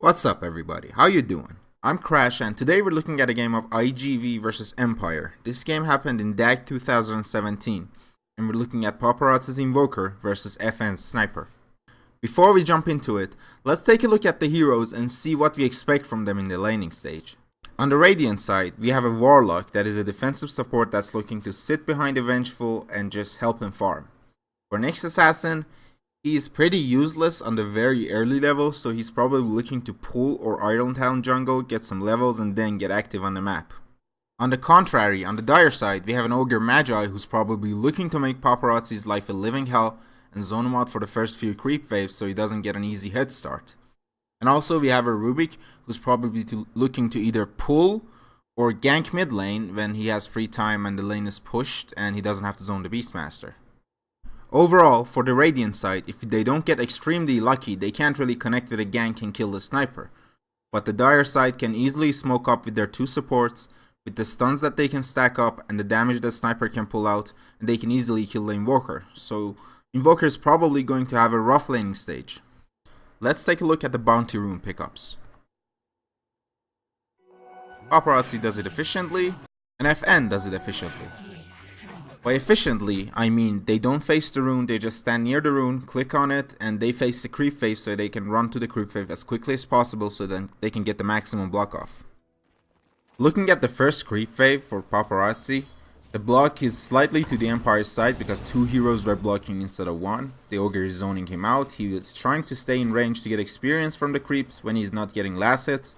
What's up everybody, how you doing? I'm Crash and today we're looking at a game of IG.V versus Empire. This game happened in DAG 2017 and we're looking at Paparazi's Invoker versus FN's Sniper. Before we jump into it, let's take a look at the heroes and see what we expect from them in the laning stage. On the Radiant side, we have a Warlock that is a defensive support that's looking to sit behind a Vengeful and just help him farm. For next Assassin, he is pretty useless on the very early level, so he's probably looking to pull or Iron Talon jungle, get some levels and then get active on the map. On the contrary, on the Dire side, we have an Ogre Magi who's probably looking to make Paparazi's life a living hell and zone him out for the first few creep waves so he doesn't get an easy head start. And also we have a Rubik who's probably looking to either pull or gank mid lane when he has free time and the lane is pushed and he doesn't have to zone the Beastmaster. Overall, for the Radiant side, if they don't get extremely lucky, they can't really connect with a gank and kill the Sniper. But the Dire side can easily smoke up with their two supports, with the stuns that they can stack up and the damage that Sniper can pull out, and they can easily kill the Invoker. So Invoker is probably going to have a rough laning stage. Let's take a look at the Bounty Rune pickups. Paparazi does it efficiently, and FN does it efficiently. By efficiently, I mean they don't face the rune, they just stand near the rune, click on it, and they face the creep wave so they can run to the creep wave as quickly as possible so then they can get the maximum block off. Looking at the first creep wave for Paparazi, the block is slightly to the Empire's side because two heroes were blocking instead of one. The Ogre is zoning him out, he is trying to stay in range to get experience from the creeps when he's not getting last hits,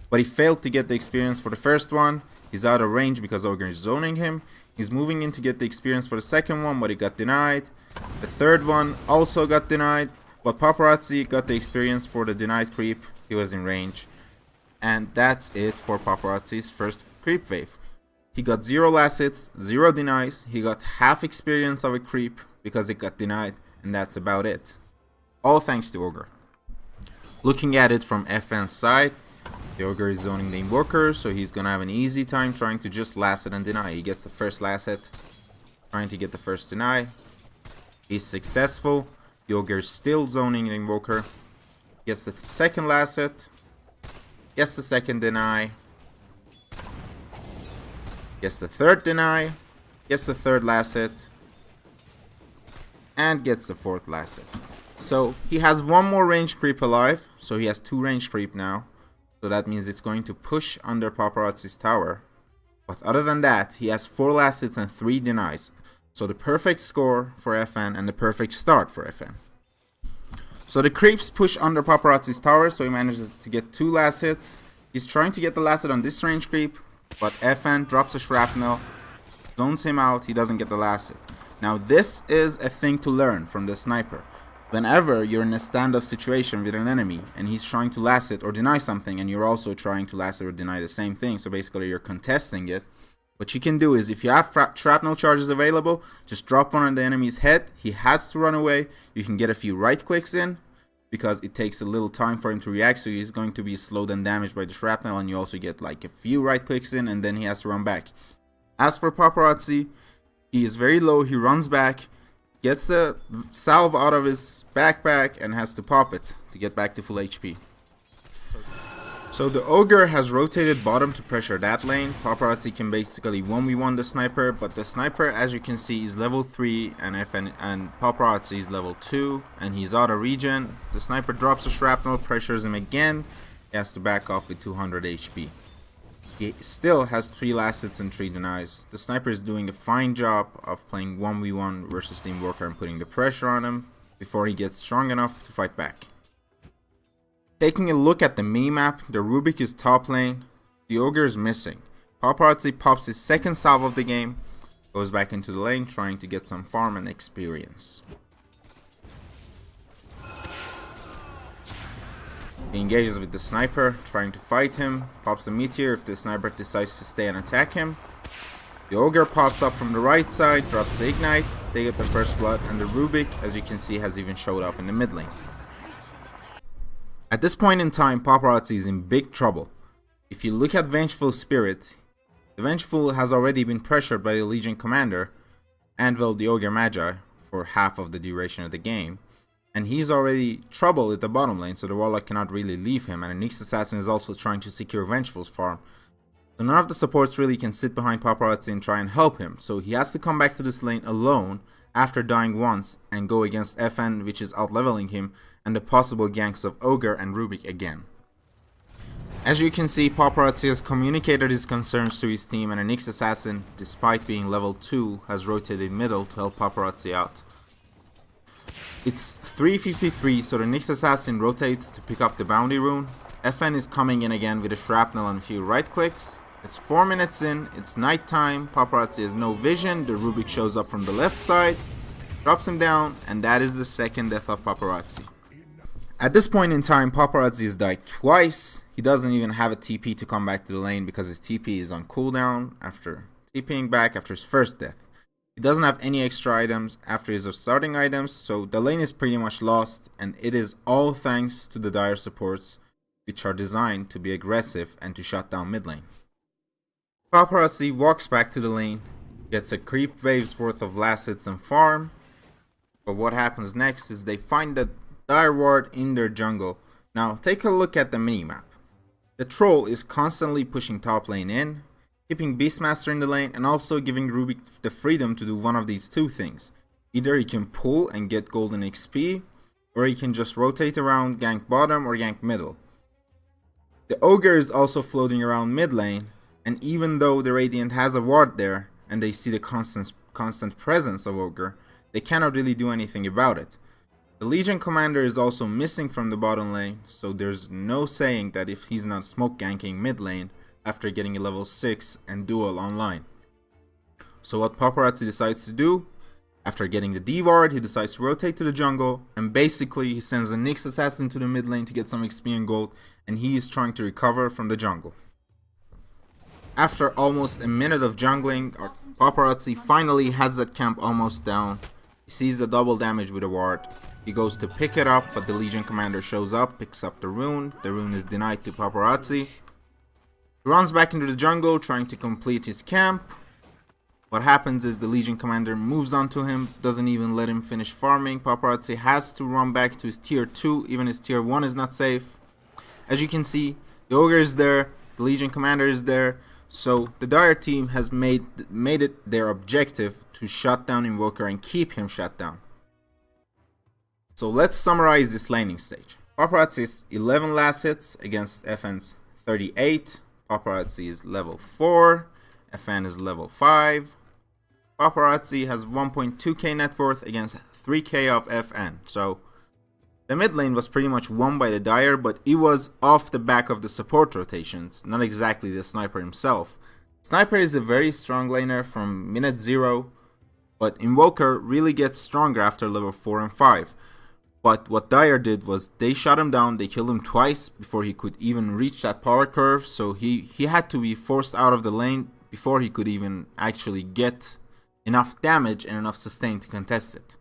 but he failed to get the experience for the first one. He's out of range because Ogre is zoning him. He's moving in to get the experience for the second one, but he got denied. The third one also got denied, but Paparazi got the experience for the denied creep. He was in range. And that's it for Paparazi's first creep wave. He got 0 last hits, 0 denies. He got half experience of a creep because it got denied, and that's about it. All thanks to Ogre. Looking at it from FN's side, the Ogre is zoning the Invoker, so he's gonna have an easy time trying to just last it and deny. He gets the first last hit, trying to get the first deny. He's successful. The Ogre is still zoning the Invoker. Gets the second last hit, gets the second deny, gets the third deny, gets the third last hit, and gets the fourth last hit. So he has one more range creep alive, so he has 2 range creep now. So that means it's going to push under Paparazi's tower. But other than that, he has 4 last hits and 3 denies. So the perfect score for FN and the perfect start for FN. So the creeps push under Paparazi's tower, so he manages to get 2 last hits. He's trying to get the last hit on this range creep, but FN drops a shrapnel, zones him out, he doesn't get the last hit. Now this is a thing to learn from the Sniper. Whenever you're in a standoff situation with an enemy and he's trying to last it or deny something and you're also trying to last it or deny the same thing, so basically you're contesting it, what you can do is if you have shrapnel charges available, just drop one on the enemy's head. He has to run away. You can get a few right clicks in because it takes a little time for him to react, so he's going to be slowed and damaged by the shrapnel, and you also get like a few right clicks in and then he has to run back. As for Paparazi, he is very low, he runs back, gets the salve out of his backpack and has to pop it to get back to full HP. So the Ogre has rotated bottom to pressure that lane. Paparazi can basically 1v1 the Sniper, but the Sniper, as you can see, is level 3 and Paparazi is level 2 and he's out of regen. The Sniper drops a shrapnel, pressures him again. He has to back off with 200 HP. He still has 3 last hits and 3 denies. The Sniper is doing a fine job of playing 1v1 versus the Invoker and putting the pressure on him before he gets strong enough to fight back. Taking a look at the minimap, the Rubik is top lane, the Ogre is missing. Paparazi pops his second salve of the game, goes back into the lane trying to get some farm and experience. He engages with the Sniper, trying to fight him, pops a meteor if the Sniper decides to stay and attack him. The Ogre pops up from the right side, drops the ignite, they get the first blood, and the Rubik, as you can see, has even showed up in the mid lane. At this point in time, Paparazi is in big trouble. If you look at Vengeful Spirit, the Vengeful has already been pressured by the Legion Commander, and well, the Ogre Magi, for half of the duration of the game. and he's already trouble at the bottom lane, so the Warlock cannot really leave him, and the Nyx Assassin is also trying to secure Vengeful's farm. So none of the supports really can sit behind Paparazzi and try and help him, so he has to come back to this lane alone after dying once and go against FN, which is out-leveling him, and the possible ganks of Ogre and Rubik again. As you can see, Paparazzi has communicated his concerns to his team, and the Nyx Assassin, despite being level 2, has rotated middle to help Paparazzi out. It's 3:53, so the Nyx Assassin rotates to pick up the bounty rune. FN is coming in again with a shrapnel and a few right clicks. It's 4 minutes in, it's night time, Paparazzi has no vision, the Rubik shows up from the left side, drops him down, and that is the second death of Paparazzi. At this point in time, Paparazzi has died twice. He doesn't even have a TP to come back to the lane because his TP is on cooldown after TPing back after his first death. He doesn't have any extra items after his starting items, so the lane is pretty much lost, and it is all thanks to the dire supports, which are designed to be aggressive and to shut down mid lane. Paparazzi walks back to the lane, gets a creep wave's worth of last hits and farm, but what happens next is they find the dire ward in their jungle. Now take a look at the minimap. The troll is constantly pushing top lane in, keeping Beastmaster in the lane, and also giving Rubik the freedom to do one of these two things. Either he can pull and get golden XP, or he can just rotate around, gank bottom or gank middle. The Ogre is also floating around mid lane, and even though the Radiant has a ward there, and they see the constant presence of Ogre, they cannot really do anything about it. The Legion Commander is also missing from the bottom lane, so there's no saying that if he's not smoke ganking mid lane after getting a level 6 and duel online. So what Paparazzi decides to do, after getting the D ward, he decides to rotate to the jungle, and basically he sends the Nyx Assassin to the mid lane to get some XP and gold, and he is trying to recover from the jungle. After almost a minute of jungling, Paparazzi finally has that camp almost down. He sees the double damage with a ward. He goes to pick it up, but the Legion Commander shows up, picks up the rune. The rune is denied to Paparazzi. He runs back into the jungle, trying to complete his camp. What happens is the Legion Commander moves onto him, doesn't even let him finish farming. Paparazzi has to run back to his tier 2, even his tier 1 is not safe. As you can see, the Ogre is there, the Legion Commander is there, so the Dire team has made it their objective to shut down Invoker and keep him shut down. So let's summarize this laning stage. Paparazzi's 11 last hits against FN's 38. Paparazzi is level 4. FN is level 5. Paparazzi has 1.2k net worth against 3k of FN. So the mid lane was pretty much won by the Dire, but it was off the back of the support rotations, not exactly the Sniper himself. Sniper is a very strong laner from minute 0, but Invoker really gets stronger after level 4 and 5. But what Dire did was they shot him down, they killed him twice before he could even reach that power curve, so he had to be forced out of the lane before he could even actually get enough damage and enough sustain to contest it.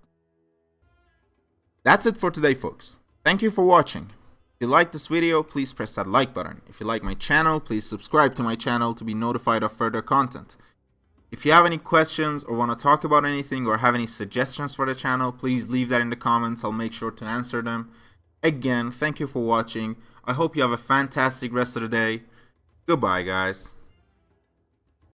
That's it for today, folks. Thank you for watching. If you liked this video, please press that like button. If you like my channel, please subscribe to my channel to be notified of further content. If you have any questions or want to talk about anything or have any suggestions for the channel, please leave that in the comments. I'll make sure to answer them. Again, thank you for watching. I hope you have a fantastic rest of the day. Goodbye, guys.